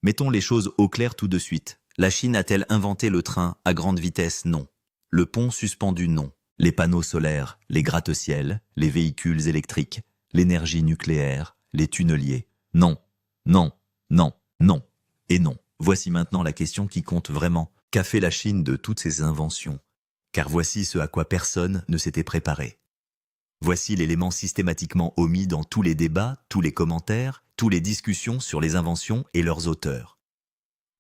Mettons les choses au clair tout de suite. La Chine a-t-elle inventé le train à grande vitesse? Non. Le pont suspendu? Non. Les panneaux solaires, les gratte-ciel, les véhicules électriques, l'énergie nucléaire, les tunneliers? Non. Non. Non. Non. Et non. Voici maintenant la question qui compte vraiment. Qu'a fait la Chine de toutes ces inventions? Car voici ce à quoi personne ne s'était préparé. Voici l'élément systématiquement omis dans tous les débats, tous les commentaires, toutes les discussions sur les inventions et leurs auteurs.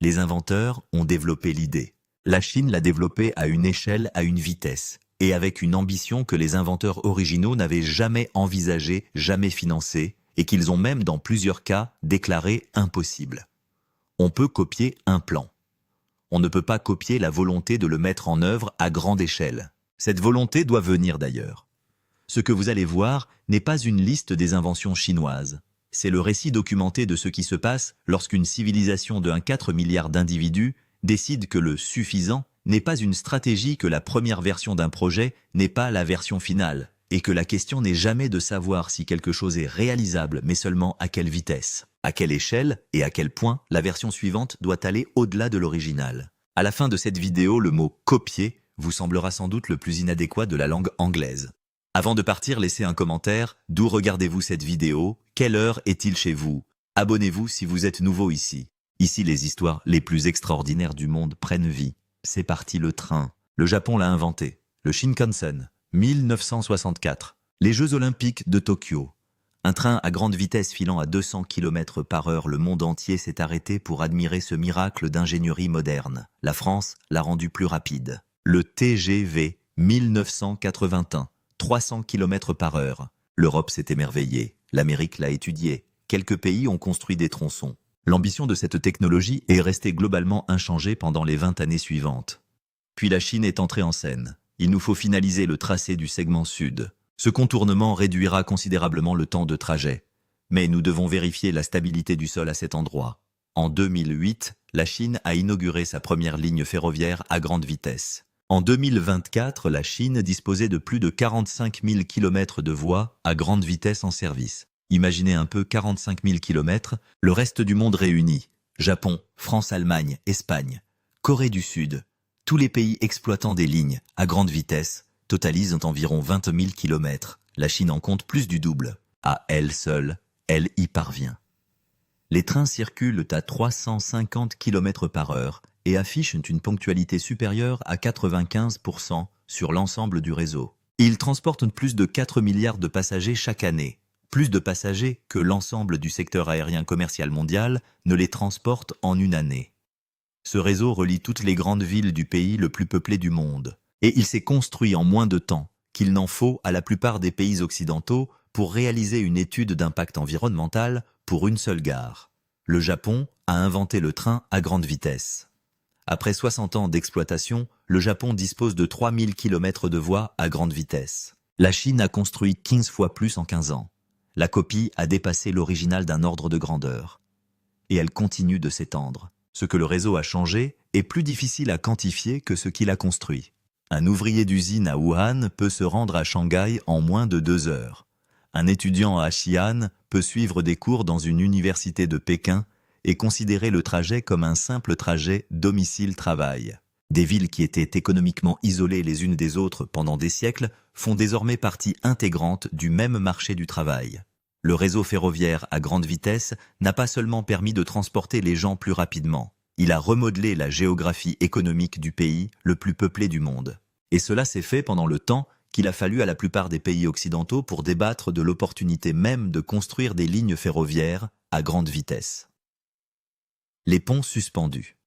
Les inventeurs ont développé l'idée. La Chine l'a développée à une échelle, à une vitesse, et avec une ambition que les inventeurs originaux n'avaient jamais envisagée, jamais financée, et qu'ils ont même dans plusieurs cas déclaré impossible. On peut copier un plan. On ne peut pas copier la volonté de le mettre en œuvre à grande échelle. Cette volonté doit venir d'ailleurs. Ce que vous allez voir n'est pas une liste des inventions chinoises. C'est le récit documenté de ce qui se passe lorsqu'une civilisation de 4 milliards d'individus décide que le suffisant n'est pas une stratégie, que la première version d'un projet n'est pas la version finale, et que la question n'est jamais de savoir si quelque chose est réalisable, mais seulement à quelle vitesse, à quelle échelle et à quel point la version suivante doit aller au-delà de l'original. À la fin de cette vidéo, le mot « copier » vous semblera sans doute le plus inadéquat de la langue anglaise. Avant de partir, laissez un commentaire. D'où regardez-vous cette vidéo? Quelle heure est-il chez vous? Abonnez-vous si vous êtes nouveau ici. Ici, les histoires les plus extraordinaires du monde prennent vie. C'est parti, le train. Le Japon l'a inventé. Le Shinkansen, 1964. Les Jeux Olympiques de Tokyo. Un train à grande vitesse filant à 200 km/h, le monde entier s'est arrêté pour admirer ce miracle d'ingénierie moderne. La France l'a rendu plus rapide. Le TGV, 1981. 300 km/h. L'Europe s'est émerveillée, l'Amérique l'a étudié, quelques pays ont construit des tronçons. L'ambition de cette technologie est restée globalement inchangée pendant les 20 années suivantes. Puis la Chine est entrée en scène. Il nous faut finaliser le tracé du segment sud. Ce contournement réduira considérablement le temps de trajet. Mais nous devons vérifier la stabilité du sol à cet endroit. En 2008, la Chine a inauguré sa première ligne ferroviaire à grande vitesse. En 2024, la Chine disposait de plus de 45 000 km de voies à grande vitesse en service. Imaginez un peu 45 000 km, le reste du monde réuni. Japon, France, Allemagne, Espagne, Corée du Sud. Tous les pays exploitant des lignes à grande vitesse totalisent environ 20 000 km. La Chine en compte plus du double. À elle seule, elle y parvient. Les trains circulent à 350 km/h et affichent une ponctualité supérieure à 95% sur l'ensemble du réseau. Ils transportent plus de 4 milliards de passagers chaque année. Plus de passagers que l'ensemble du secteur aérien commercial mondial ne les transporte en une année. Ce réseau relie toutes les grandes villes du pays le plus peuplé du monde. Et il s'est construit en moins de temps qu'il n'en faut à la plupart des pays occidentaux pour réaliser une étude d'impact environnemental pour une seule gare. Le Japon a inventé le train à grande vitesse. Après 60 ans d'exploitation, le Japon dispose de 3000 km de voies à grande vitesse. La Chine a construit 15 fois plus en 15 ans. La copie a dépassé l'original d'un ordre de grandeur. Et elle continue de s'étendre. Ce que le réseau a changé est plus difficile à quantifier que ce qu'il a construit. Un ouvrier d'usine à Wuhan peut se rendre à Shanghai en moins de 2 heures. Un étudiant à Xi'an peut suivre des cours dans une université de Pékin et considérer le trajet comme un simple trajet domicile-travail. Des villes qui étaient économiquement isolées les unes des autres pendant des siècles font désormais partie intégrante du même marché du travail. Le réseau ferroviaire à grande vitesse n'a pas seulement permis de transporter les gens plus rapidement, il a remodelé la géographie économique du pays le plus peuplé du monde. Et cela s'est fait pendant le temps qu'il a fallu à la plupart des pays occidentaux pour débattre de l'opportunité même de construire des lignes ferroviaires à grande vitesse. Les ponts suspendus.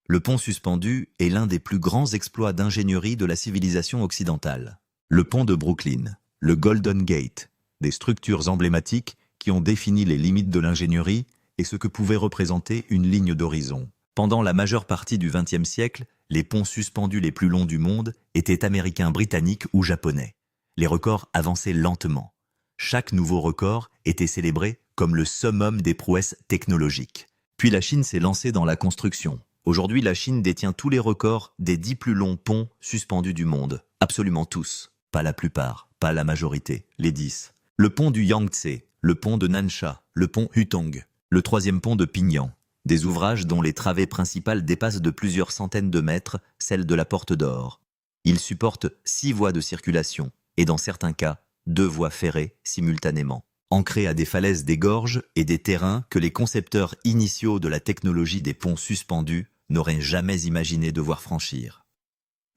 Le pont suspendu est l'un des plus grands exploits d'ingénierie de la civilisation occidentale. Le pont de Brooklyn, le Golden Gate, des structures emblématiques qui ont défini les limites de l'ingénierie et ce que pouvait représenter une ligne d'horizon. Pendant la majeure partie du XXe siècle, les ponts suspendus les plus longs du monde étaient américains, britanniques ou japonais. Les records avançaient lentement. Chaque nouveau record était célébré comme le summum des prouesses technologiques. Puis la Chine s'est lancée dans la construction. Aujourd'hui, la Chine détient tous les records des 10 plus longs ponts suspendus du monde. Absolument tous. Pas la plupart, pas la majorité, les 10. Le pont du Yangtze, le pont de Nansha, le pont Hutong, le 3e pont de Pyongyang. Des ouvrages dont les travées principales dépassent de plusieurs centaines de mètres celles de la Porte d'Or. Ils supportent 6 voies de circulation et dans certains cas, 2 voies ferrées simultanément, ancrées à des falaises des gorges et des terrains que les concepteurs initiaux de la technologie des ponts suspendus n'auraient jamais imaginé devoir franchir.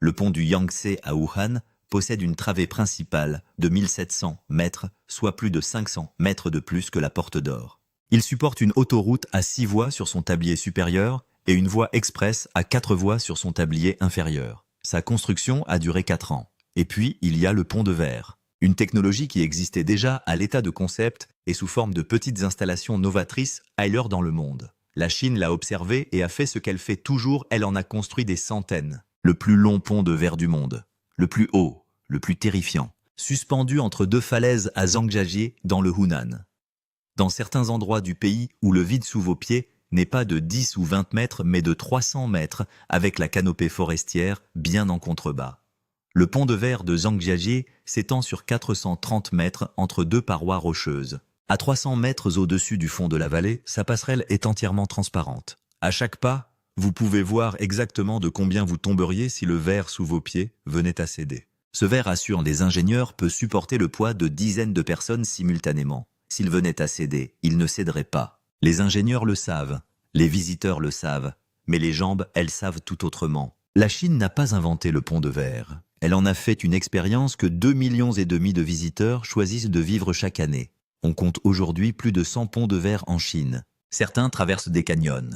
Le pont du Yangtze à Wuhan possède une travée principale de 1700 mètres, soit plus de 500 mètres de plus que la Porte d'Or. Il supporte une autoroute à 6 voies sur son tablier supérieur et une voie express à 4 voies sur son tablier inférieur. Sa construction a duré 4 ans. Et puis, il y a le pont de verre. Une technologie qui existait déjà à l'état de concept et sous forme de petites installations novatrices ailleurs dans le monde. La Chine l'a observé et a fait ce qu'elle fait toujours, elle en a construit des centaines. Le plus long pont de verre du monde. Le plus haut, le plus terrifiant. Suspendu entre 2 falaises à Zhangjiajie dans le Hunan. Dans certains endroits du pays où le vide sous vos pieds n'est pas de 10 ou 20 mètres mais de 300 mètres avec la canopée forestière bien en contrebas. Le pont de verre de Zhangjiajie s'étend sur 430 mètres entre 2 parois rocheuses. À 300 mètres au-dessus du fond de la vallée, sa passerelle est entièrement transparente. À chaque pas, vous pouvez voir exactement de combien vous tomberiez si le verre sous vos pieds venait à céder. Ce verre, assurent les ingénieurs, peut supporter le poids de dizaines de personnes simultanément. S'il venait à céder, il ne céderait pas. Les ingénieurs le savent, les visiteurs le savent, mais les jambes, elles savent tout autrement. La Chine n'a pas inventé le pont de verre. Elle en a fait une expérience que 2,5 millions de visiteurs choisissent de vivre chaque année. On compte aujourd'hui plus de 100 ponts de verre en Chine. Certains traversent des canyons.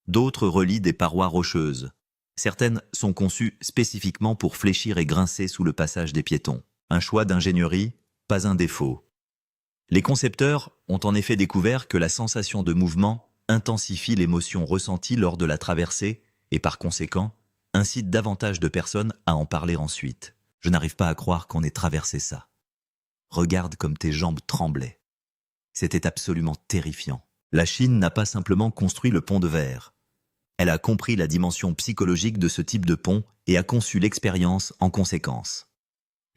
D'autres relient des parois rocheuses. Certaines sont conçues spécifiquement pour fléchir et grincer sous le passage des piétons. Un choix d'ingénierie, pas un défaut. Les concepteurs ont en effet découvert que la sensation de mouvement intensifie l'émotion ressentie lors de la traversée et par conséquent, incite davantage de personnes à en parler ensuite. Je n'arrive pas à croire qu'on ait traversé ça. Regarde comme tes jambes tremblaient. C'était absolument terrifiant. La Chine n'a pas simplement construit le pont de verre. Elle a compris la dimension psychologique de ce type de pont et a conçu l'expérience en conséquence.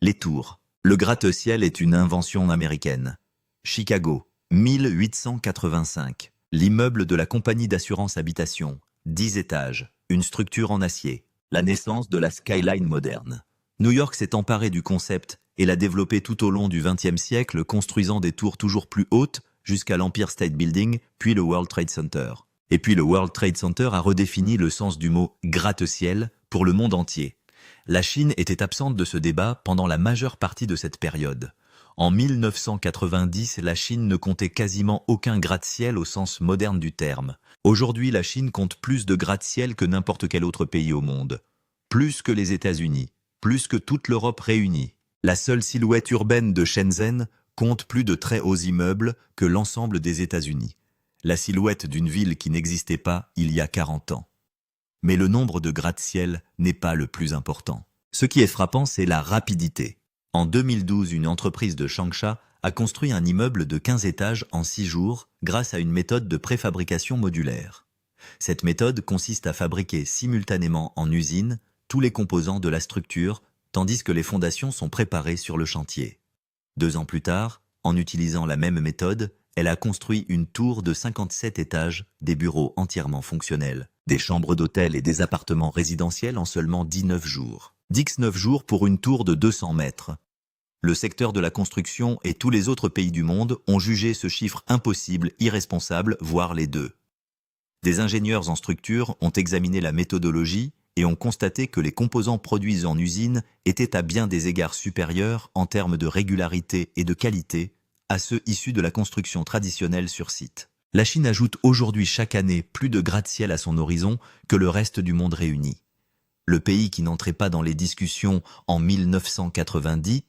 Les tours. Le gratte-ciel est une invention américaine. Chicago, 1885. L'immeuble de la compagnie d'assurance habitation. 10 étages. Une structure en acier. La naissance de la skyline moderne. New York s'est emparé du concept et l'a développé tout au long du XXe siècle, construisant des tours toujours plus hautes jusqu'à l'Empire State Building, puis le World Trade Center. Et puis le World Trade Center a redéfini le sens du mot « gratte-ciel » pour le monde entier. La Chine était absente de ce débat pendant la majeure partie de cette période. En 1990, la Chine ne comptait quasiment aucun gratte-ciel au sens moderne du terme. Aujourd'hui, la Chine compte plus de gratte-ciel que n'importe quel autre pays au monde. Plus que les États-Unis, plus que toute l'Europe réunie. La seule silhouette urbaine de Shenzhen compte plus de très hauts immeubles que l'ensemble des États-Unis. La silhouette d'une ville qui n'existait pas il y a 40 ans. Mais le nombre de gratte-ciel n'est pas le plus important. Ce qui est frappant, c'est la rapidité. En 2012, une entreprise de Changsha a construit un immeuble de 15 étages en 6 jours grâce à une méthode de préfabrication modulaire. Cette méthode consiste à fabriquer simultanément en usine tous les composants de la structure, tandis que les fondations sont préparées sur le chantier. 2 ans plus tard, en utilisant la même méthode, elle a construit une tour de 57 étages, des bureaux entièrement fonctionnels, des chambres d'hôtel et des appartements résidentiels en seulement 19 jours. 19 jours pour une tour de 200 mètres. Le secteur de la construction et tous les autres pays du monde ont jugé ce chiffre impossible, irresponsable, voire les deux. Des ingénieurs en structure ont examiné la méthodologie et ont constaté que les composants produits en usine étaient à bien des égards supérieurs en termes de régularité et de qualité à ceux issus de la construction traditionnelle sur site. La Chine ajoute aujourd'hui chaque année plus de gratte-ciel à son horizon que le reste du monde réuni. Le pays qui n'entrait pas dans les discussions en 1990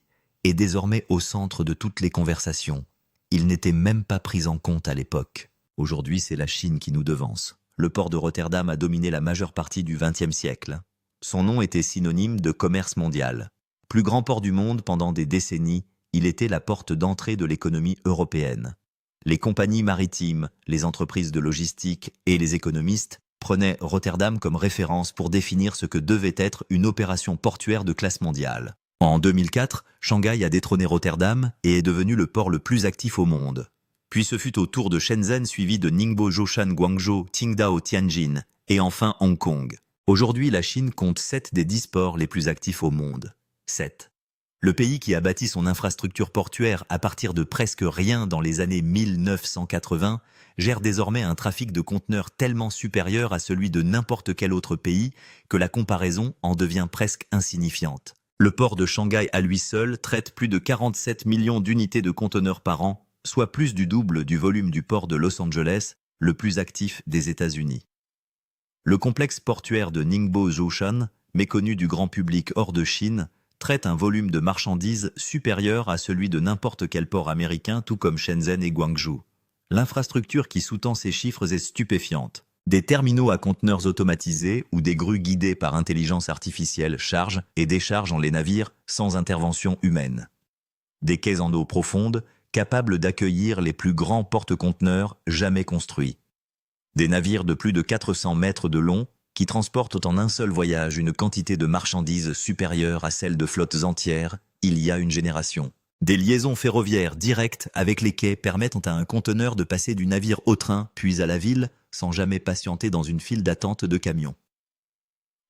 est désormais au centre de toutes les conversations. Il n'était même pas pris en compte à l'époque. Aujourd'hui, c'est la Chine qui nous devance. Le port de Rotterdam a dominé la majeure partie du XXe siècle. Son nom était synonyme de commerce mondial. Plus grand port du monde pendant des décennies, il était la porte d'entrée de l'économie européenne. Les compagnies maritimes, les entreprises de logistique et les économistes prenaient Rotterdam comme référence pour définir ce que devait être une opération portuaire de classe mondiale. En 2004, Shanghai a détrôné Rotterdam et est devenu le port le plus actif au monde. Puis ce fut au tour de Shenzhen suivi de Ningbo, Zhoushan, Guangzhou, Qingdao, Tianjin et enfin Hong Kong. Aujourd'hui, la Chine compte 7 des 10 ports les plus actifs au monde. 7. Le pays qui a bâti son infrastructure portuaire à partir de presque rien dans les années 1980 gère désormais un trafic de conteneurs tellement supérieur à celui de n'importe quel autre pays que la comparaison en devient presque insignifiante. Le port de Shanghai à lui seul traite plus de 47 millions d'unités de conteneurs par an, soit plus du double du volume du port de Los Angeles, le plus actif des États-Unis. Le complexe portuaire de Ningbo-Zhoushan, méconnu du grand public hors de Chine, traite un volume de marchandises supérieur à celui de n'importe quel port américain, tout comme Shenzhen et Guangzhou. L'infrastructure qui sous-tend ces chiffres est stupéfiante. Des terminaux à conteneurs automatisés ou des grues guidées par intelligence artificielle chargent et déchargent les navires sans intervention humaine. Des quais en eau profonde, capables d'accueillir les plus grands porte-conteneurs jamais construits. Des navires de plus de 400 mètres de long qui transportent en un seul voyage une quantité de marchandises supérieure à celle de flottes entières il y a une génération. Des liaisons ferroviaires directes avec les quais permettent à un conteneur de passer du navire au train puis à la ville sans jamais patienter dans une file d'attente de camions.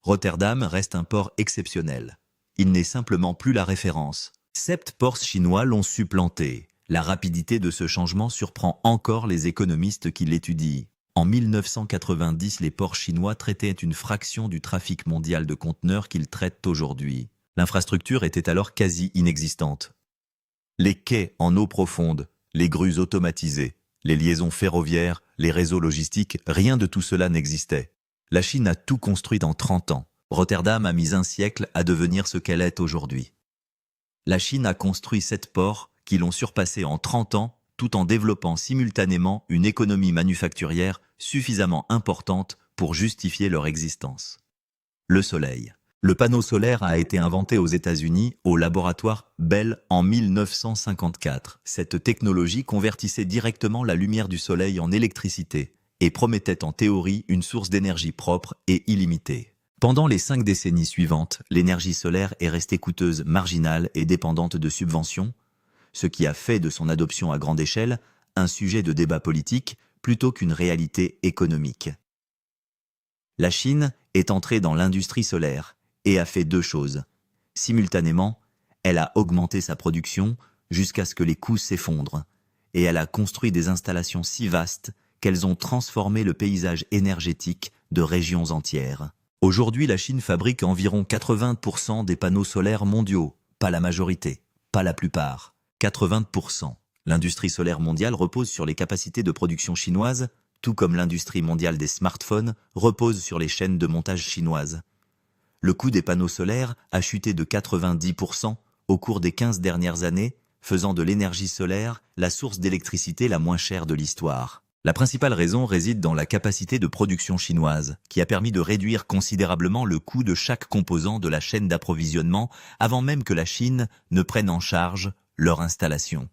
Rotterdam reste un port exceptionnel. Il n'est simplement plus la référence. 7 ports chinois l'ont supplanté. La rapidité de ce changement surprend encore les économistes qui l'étudient. En 1990, les ports chinois traitaient une fraction du trafic mondial de conteneurs qu'ils traitent aujourd'hui. L'infrastructure était alors quasi inexistante. Les quais en eau profonde, les grues automatisées, les liaisons ferroviaires, les réseaux logistiques, rien de tout cela n'existait. La Chine a tout construit en 30 ans. Rotterdam a mis un siècle à devenir ce qu'elle est aujourd'hui. La Chine a construit 7 ports qui l'ont surpassé en 30 ans tout en développant simultanément une économie manufacturière suffisamment importante pour justifier leur existence. Le soleil. Le panneau solaire a été inventé aux États-Unis au laboratoire Bell en 1954. Cette technologie convertissait directement la lumière du soleil en électricité et promettait en théorie une source d'énergie propre et illimitée. Pendant les 5 décennies suivantes, l'énergie solaire est restée coûteuse, marginale et dépendante de subventions, ce qui a fait de son adoption à grande échelle un sujet de débat politique plutôt qu'une réalité économique. La Chine est entrée dans l'industrie solaire et a fait 2 choses. Simultanément, elle a augmenté sa production jusqu'à ce que les coûts s'effondrent, et elle a construit des installations si vastes qu'elles ont transformé le paysage énergétique de régions entières. Aujourd'hui, la Chine fabrique environ 80% des panneaux solaires mondiaux, pas la majorité, pas la plupart. 80%. L'industrie solaire mondiale repose sur les capacités de production chinoises, tout comme l'industrie mondiale des smartphones repose sur les chaînes de montage chinoises. Le coût des panneaux solaires a chuté de 90% au cours des 15 dernières années, faisant de l'énergie solaire la source d'électricité la moins chère de l'histoire. La principale raison réside dans la capacité de production chinoise, qui a permis de réduire considérablement le coût de chaque composant de la chaîne d'approvisionnement avant même que la Chine ne prenne en charge leur installation.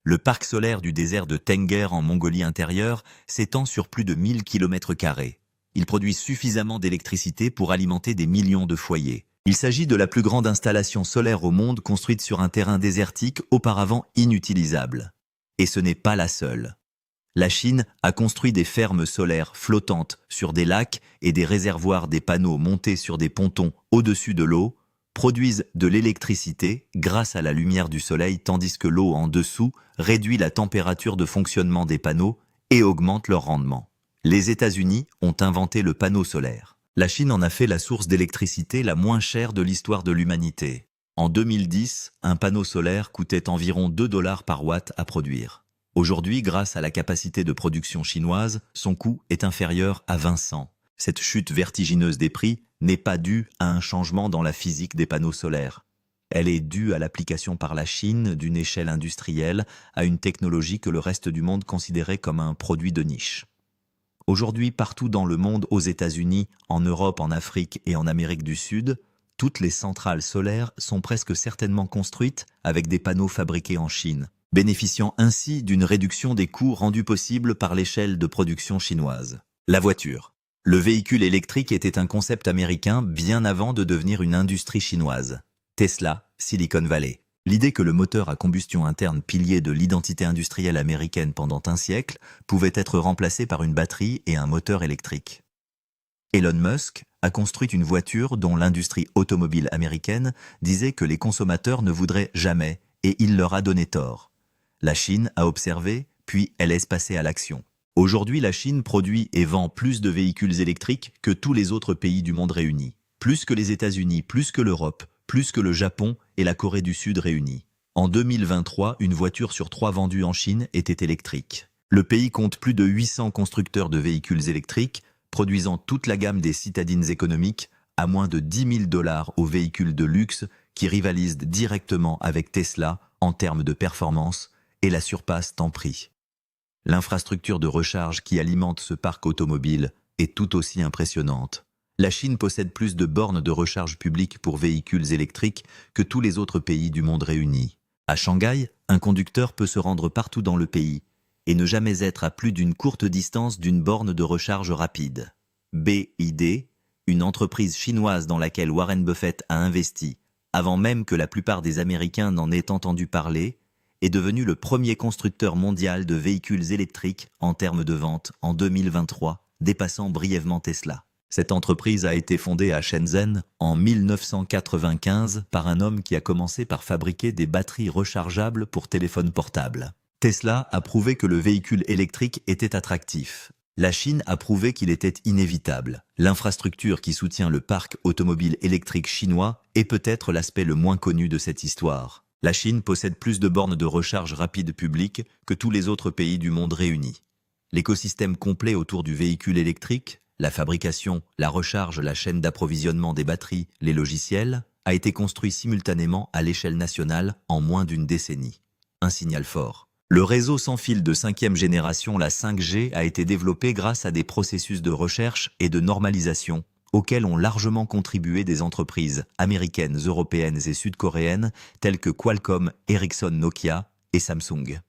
Le parc solaire du désert de Tengger en Mongolie intérieure s'étend sur plus de 1000 km². Il produit suffisamment d'électricité pour alimenter des millions de foyers. Il s'agit de la plus grande installation solaire au monde construite sur un terrain désertique auparavant inutilisable. Et ce n'est pas la seule. La Chine a construit des fermes solaires flottantes sur des lacs et des réservoirs des panneaux montés sur des pontons au-dessus de l'eau, produisent de l'électricité grâce à la lumière du soleil tandis que l'eau en dessous réduit la température de fonctionnement des panneaux et augmente leur rendement. Les États-Unis ont inventé le panneau solaire. La Chine en a fait la source d'électricité la moins chère de l'histoire de l'humanité. En 2010, un panneau solaire coûtait environ 2 $ par watt à produire. Aujourd'hui, grâce à la capacité de production chinoise, son coût est inférieur à 20 cents. Cette chute vertigineuse des prix n'est pas due à un changement dans la physique des panneaux solaires. Elle est due à l'application par la Chine d'une échelle industrielle à une technologie que le reste du monde considérait comme un produit de niche. Aujourd'hui, partout dans le monde, aux États-Unis, en Europe, en Afrique et en Amérique du Sud, toutes les centrales solaires sont presque certainement construites avec des panneaux fabriqués en Chine, bénéficiant ainsi d'une réduction des coûts rendue possible par l'échelle de production chinoise. La voiture. Le véhicule électrique était un concept américain bien avant de devenir une industrie chinoise. Tesla, Silicon Valley. L'idée que le moteur à combustion interne, pilier de l'identité industrielle américaine pendant un siècle, pouvait être remplacé par une batterie et un moteur électrique. Elon Musk a construit une voiture dont l'industrie automobile américaine disait que les consommateurs ne voudraient jamais, et il leur a donné tort. La Chine a observé, puis elle est passée à l'action. Aujourd'hui, la Chine produit et vend plus de véhicules électriques que tous les autres pays du monde réunis. Plus que les États-Unis, plus que l'Europe, plus que le Japon et la Corée du Sud réunis. En 2023, une voiture sur 3 vendue en Chine était électrique. Le pays compte plus de 800 constructeurs de véhicules électriques, produisant toute la gamme des citadines économiques à moins de 10 000 $ aux véhicules de luxe qui rivalisent directement avec Tesla en termes de performance et la surpassent en prix. L'infrastructure de recharge qui alimente ce parc automobile est tout aussi impressionnante. La Chine possède plus de bornes de recharge publiques pour véhicules électriques que tous les autres pays du monde réunis. À Shanghai, un conducteur peut se rendre partout dans le pays et ne jamais être à plus d'une courte distance d'une borne de recharge rapide. BYD, une entreprise chinoise dans laquelle Warren Buffett a investi, avant même que la plupart des Américains n'en aient entendu parler, est devenu le premier constructeur mondial de véhicules électriques en termes de vente en 2023, dépassant brièvement Tesla. Cette entreprise a été fondée à Shenzhen en 1995 par un homme qui a commencé par fabriquer des batteries rechargeables pour téléphones portables. Tesla a prouvé que le véhicule électrique était attractif. La Chine a prouvé qu'il était inévitable. L'infrastructure qui soutient le parc automobile électrique chinois est peut-être l'aspect le moins connu de cette histoire. La Chine possède plus de bornes de recharge rapide publiques que tous les autres pays du monde réunis. L'écosystème complet autour du véhicule électrique, la fabrication, la recharge, la chaîne d'approvisionnement des batteries, les logiciels, a été construit simultanément à l'échelle nationale en moins d'une décennie. Un signal fort. Le réseau sans fil de 5e génération, la 5G, a été développé grâce à des processus de recherche et de normalisation auxquels ont largement contribué des entreprises américaines, européennes et sud-coréennes telles que Qualcomm, Ericsson, Nokia et Samsung.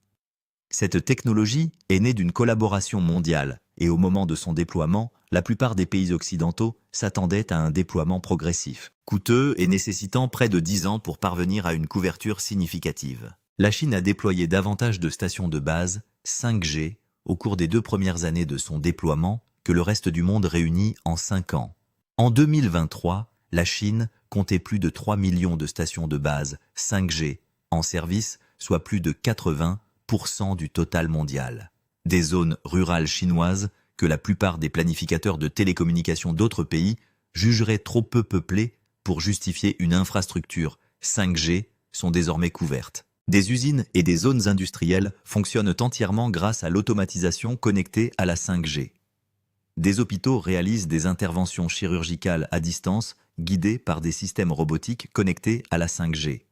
Cette technologie est née d'une collaboration mondiale et au moment de son déploiement, la plupart des pays occidentaux s'attendaient à un déploiement progressif, coûteux et nécessitant près de 10 ans pour parvenir à une couverture significative. La Chine a déployé davantage de stations de base 5G au cours des 2 premières années de son déploiement que le reste du monde réuni en 5 ans. En 2023, la Chine comptait plus de 3 millions de stations de base 5G en service, soit plus de 80% du total mondial. Des zones rurales chinoises que la plupart des planificateurs de télécommunications d'autres pays jugeraient trop peu peuplées pour justifier une infrastructure 5G sont désormais couvertes. Des usines et des zones industrielles fonctionnent entièrement grâce à l'automatisation connectée à la 5G. Des hôpitaux réalisent des interventions chirurgicales à distance guidées par des systèmes robotiques connectés à la 5G.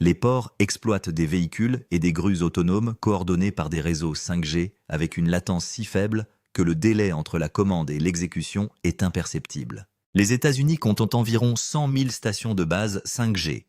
Les ports exploitent des véhicules et des grues autonomes coordonnés par des réseaux 5G avec une latence si faible que le délai entre la commande et l'exécution est imperceptible. Les États-Unis comptent environ 100 000 stations de base 5G.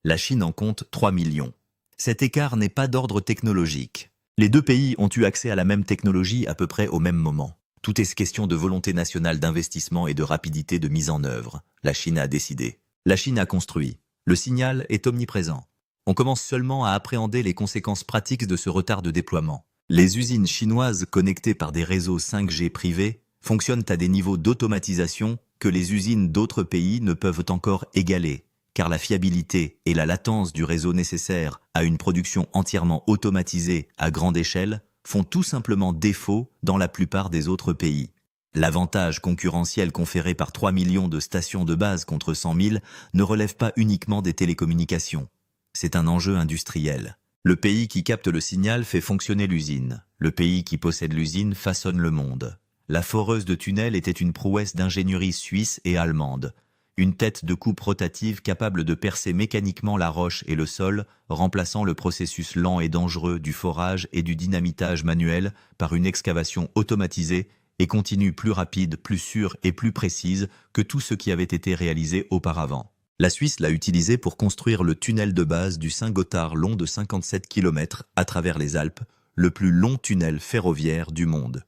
La Chine en compte 3 millions. Cet écart n'est pas d'ordre technologique. Les deux pays ont eu accès à la même technologie à peu près au même moment. Tout est question de volonté nationale d'investissement et de rapidité de mise en œuvre. La Chine a décidé. La Chine a construit. Le signal est omniprésent. On commence seulement à appréhender les conséquences pratiques de ce retard de déploiement. Les usines chinoises connectées par des réseaux 5G privés fonctionnent à des niveaux d'automatisation que les usines d'autres pays ne peuvent encore égaler, car la fiabilité et la latence du réseau nécessaire à une production entièrement automatisée à grande échelle font tout simplement défaut dans la plupart des autres pays. L'avantage concurrentiel conféré par 3 millions de stations de base contre 100 000 ne relève pas uniquement des télécommunications. C'est un enjeu industriel. Le pays qui capte le signal fait fonctionner l'usine. Le pays qui possède l'usine façonne le monde. La foreuse de tunnel était une prouesse d'ingénierie suisse et allemande. Une tête de coupe rotative capable de percer mécaniquement la roche et le sol, remplaçant le processus lent et dangereux du forage et du dynamitage manuel par une excavation automatisée et continue plus rapide, plus sûre et plus précise que tout ce qui avait été réalisé auparavant. La Suisse l'a utilisé pour construire le tunnel de base du Saint-Gothard long de 57 km à travers les Alpes, le plus long tunnel ferroviaire du monde.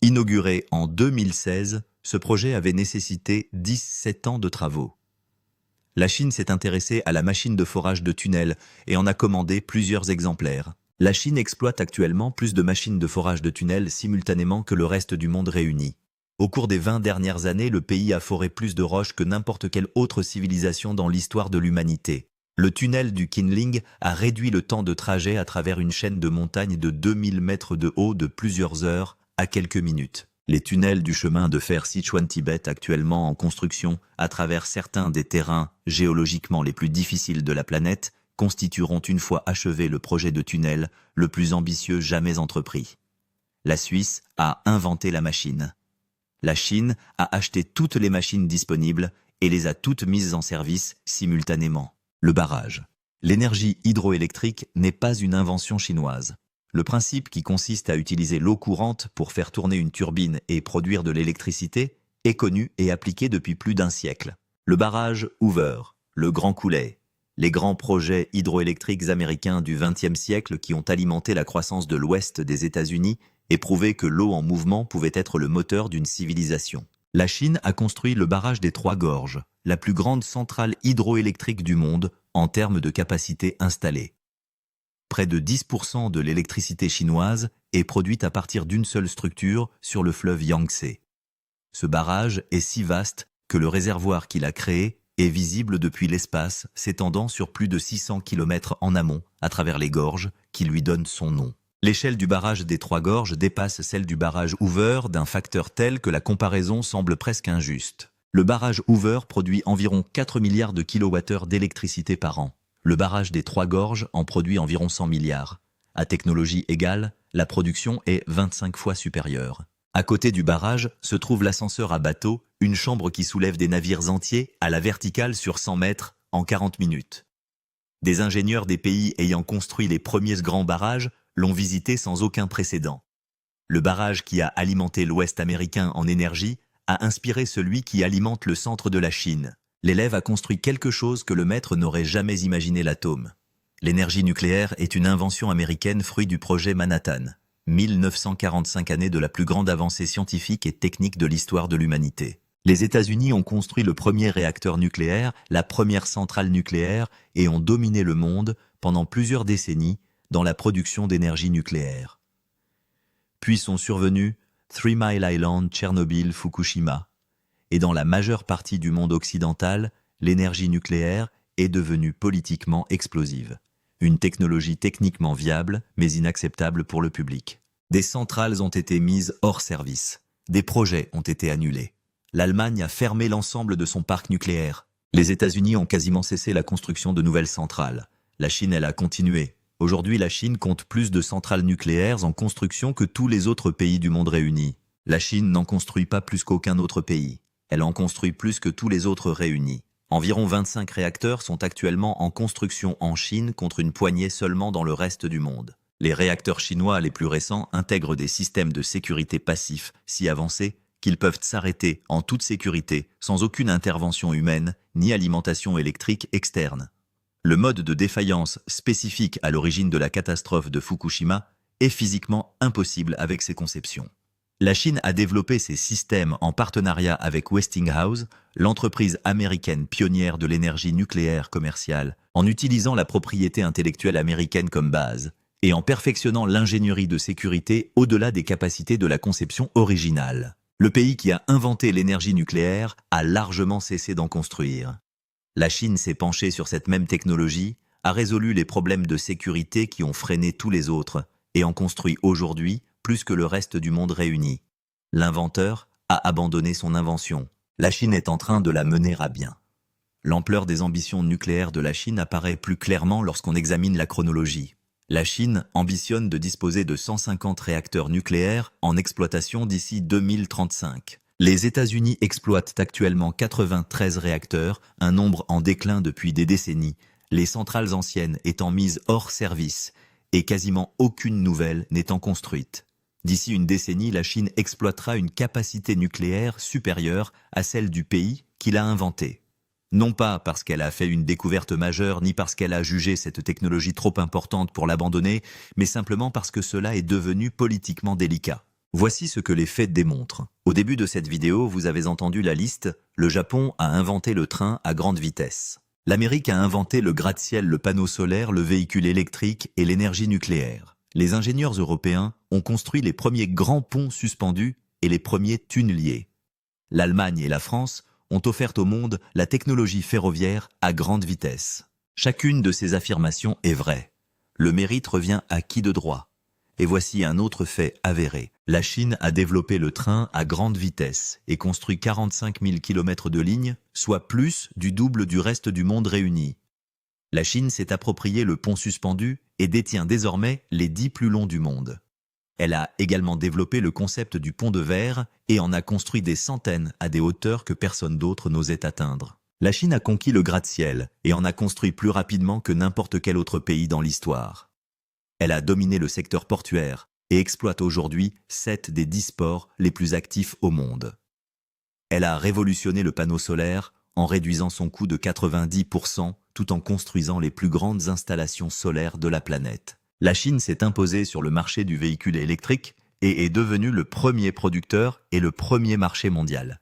Inauguré en 2016, ce projet avait nécessité 17 ans de travaux. La Chine s'est intéressée à la machine de forage de tunnels et en a commandé plusieurs exemplaires. La Chine exploite actuellement plus de machines de forage de tunnels simultanément que le reste du monde réuni. Au cours des 20 dernières années, le pays a foré plus de roches que n'importe quelle autre civilisation dans l'histoire de l'humanité. Le tunnel du Qinling a réduit le temps de trajet à travers une chaîne de montagnes de 2000 mètres de haut de plusieurs heures à quelques minutes. Les tunnels du chemin de fer Sichuan-Tibet, actuellement en construction à travers certains des terrains géologiquement les plus difficiles de la planète, constitueront une fois achevé le projet de tunnel le plus ambitieux jamais entrepris. La Suisse a inventé la machine. La Chine a acheté toutes les machines disponibles et les a toutes mises en service simultanément. Le barrage. L'énergie hydroélectrique n'est pas une invention chinoise. Le principe qui consiste à utiliser l'eau courante pour faire tourner une turbine et produire de l'électricité est connu et appliqué depuis plus d'un siècle. Le barrage Hoover, le Grand Coulet, les grands projets hydroélectriques américains du XXe siècle qui ont alimenté la croissance de l'ouest des États-Unis et prouvé que l'eau en mouvement pouvait être le moteur d'une civilisation. La Chine a construit le barrage des Trois Gorges, la plus grande centrale hydroélectrique du monde en termes de capacité installée. Près de 10% de l'électricité chinoise est produite à partir d'une seule structure sur le fleuve Yangtze. Ce barrage est si vaste que le réservoir qu'il a créé est visible depuis l'espace, s'étendant sur plus de 600 km en amont, à travers les gorges qui lui donnent son nom. L'échelle du barrage des Trois Gorges dépasse celle du barrage Hoover d'un facteur tel que la comparaison semble presque injuste. Le barrage Hoover produit environ 4 milliards de kWh d'électricité par an. Le barrage des Trois Gorges en produit environ 100 milliards. À technologie égale, la production est 25 fois supérieure. À côté du barrage se trouve l'ascenseur à bateau, une chambre qui soulève des navires entiers à la verticale sur 100 mètres en 40 minutes. Des ingénieurs des pays ayant construit les premiers grands barrages l'ont visité sans aucun précédent. Le barrage qui a alimenté l'Ouest américain en énergie a inspiré celui qui alimente le centre de la Chine. L'élève a construit quelque chose que le maître n'aurait jamais imaginé, l'atome. L'énergie nucléaire est une invention américaine fruit du projet Manhattan. 1945 années de la plus grande avancée scientifique et technique de l'histoire de l'humanité. Les États-Unis ont construit le premier réacteur nucléaire, la première centrale nucléaire et ont dominé le monde pendant plusieurs décennies dans la production d'énergie nucléaire. Puis sont survenus Three Mile Island, Tchernobyl, Fukushima. Et dans la majeure partie du monde occidental, l'énergie nucléaire est devenue politiquement explosive. Une technologie techniquement viable, mais inacceptable pour le public. Des centrales ont été mises hors service. Des projets ont été annulés. L'Allemagne a fermé l'ensemble de son parc nucléaire. Les États-Unis ont quasiment cessé la construction de nouvelles centrales. La Chine, elle, a continué. Aujourd'hui, la Chine compte plus de centrales nucléaires en construction que tous les autres pays du monde réunis. La Chine n'en construit pas plus qu'aucun autre pays. Elle en construit plus que tous les autres réunis. Environ 25 réacteurs sont actuellement en construction en Chine contre une poignée seulement dans le reste du monde. Les réacteurs chinois les plus récents intègrent des systèmes de sécurité passifs si avancés qu'ils peuvent s'arrêter en toute sécurité sans aucune intervention humaine ni alimentation électrique externe. Le mode de défaillance spécifique à l'origine de la catastrophe de Fukushima est physiquement impossible avec ces conceptions. La Chine a développé ces systèmes en partenariat avec Westinghouse, l'entreprise américaine pionnière de l'énergie nucléaire commerciale, en utilisant la propriété intellectuelle américaine comme base, et en perfectionnant l'ingénierie de sécurité au-delà des capacités de la conception originale. Le pays qui a inventé l'énergie nucléaire a largement cessé d'en construire. La Chine s'est penchée sur cette même technologie, a résolu les problèmes de sécurité qui ont freiné tous les autres, et en construit aujourd'hui plus que le reste du monde réuni. L'inventeur a abandonné son invention. La Chine est en train de la mener à bien. L'ampleur des ambitions nucléaires de la Chine apparaît plus clairement lorsqu'on examine la chronologie. La Chine ambitionne de disposer de 150 réacteurs nucléaires en exploitation d'ici 2035. Les États-Unis exploitent actuellement 93 réacteurs, un nombre en déclin depuis des décennies, les centrales anciennes étant mises hors service et quasiment aucune nouvelle n'étant construite. D'ici une décennie, la Chine exploitera une capacité nucléaire supérieure à celle du pays qui l'a inventée. Non pas parce qu'elle a fait une découverte majeure, ni parce qu'elle a jugé cette technologie trop importante pour l'abandonner, mais simplement parce que cela est devenu politiquement délicat. Voici ce que les faits démontrent. Au début de cette vidéo, vous avez entendu la liste « Le Japon a inventé le train à grande vitesse ». L'Amérique a inventé le gratte-ciel, le panneau solaire, le véhicule électrique et l'énergie nucléaire. Les ingénieurs européens ont construit les premiers grands ponts suspendus et les premiers tunneliers. L'Allemagne et la France ont offert au monde la technologie ferroviaire à grande vitesse. Chacune de ces affirmations est vraie. Le mérite revient à qui de droit? Et voici un autre fait avéré. La Chine a développé le train à grande vitesse et construit 45 000 km de lignes, soit plus du double du reste du monde réuni. La Chine s'est approprié le pont suspendu et détient désormais les 10 plus longs du monde. Elle a également développé le concept du pont de verre et en a construit des centaines à des hauteurs que personne d'autre n'osait atteindre. La Chine a conquis le gratte-ciel et en a construit plus rapidement que n'importe quel autre pays dans l'histoire. Elle a dominé le secteur portuaire et exploite aujourd'hui 7 des 10 ports les plus actifs au monde. Elle a révolutionné le panneau solaire en réduisant son coût de 90% tout en construisant les plus grandes installations solaires de la planète. La Chine s'est imposée sur le marché du véhicule électrique et est devenue le premier producteur et le premier marché mondial.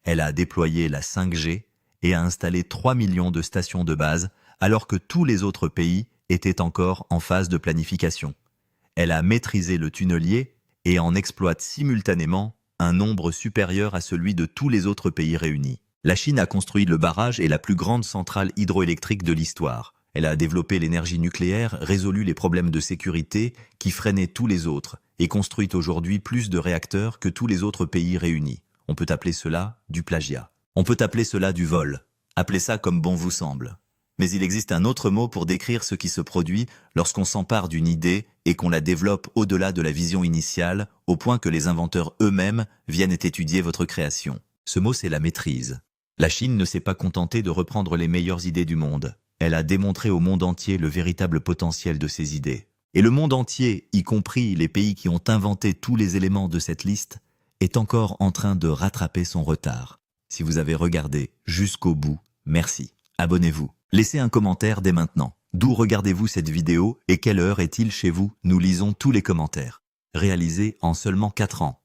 Elle a déployé la 5G et a installé 3 millions de stations de base alors que tous les autres pays étaient encore en phase de planification. Elle a maîtrisé le tunnelier et en exploite simultanément un nombre supérieur à celui de tous les autres pays réunis. La Chine a construit le barrage et la plus grande centrale hydroélectrique de l'histoire. Elle a développé l'énergie nucléaire, résolu les problèmes de sécurité qui freinaient tous les autres et construit aujourd'hui plus de réacteurs que tous les autres pays réunis. On peut appeler cela du plagiat. On peut appeler cela du vol. Appelez ça comme bon vous semble. Mais il existe un autre mot pour décrire ce qui se produit lorsqu'on s'empare d'une idée et qu'on la développe au-delà de la vision initiale, au point que les inventeurs eux-mêmes viennent étudier votre création. Ce mot, c'est la maîtrise. La Chine ne s'est pas contentée de reprendre les meilleures idées du monde. Elle a démontré au monde entier le véritable potentiel de ses idées. Et le monde entier, y compris les pays qui ont inventé tous les éléments de cette liste, est encore en train de rattraper son retard. Si vous avez regardé jusqu'au bout, merci. Abonnez-vous. Laissez un commentaire dès maintenant. D'où regardez-vous cette vidéo et quelle heure est-il chez vous? Nous lisons tous les commentaires. Réalisé en seulement 4 ans.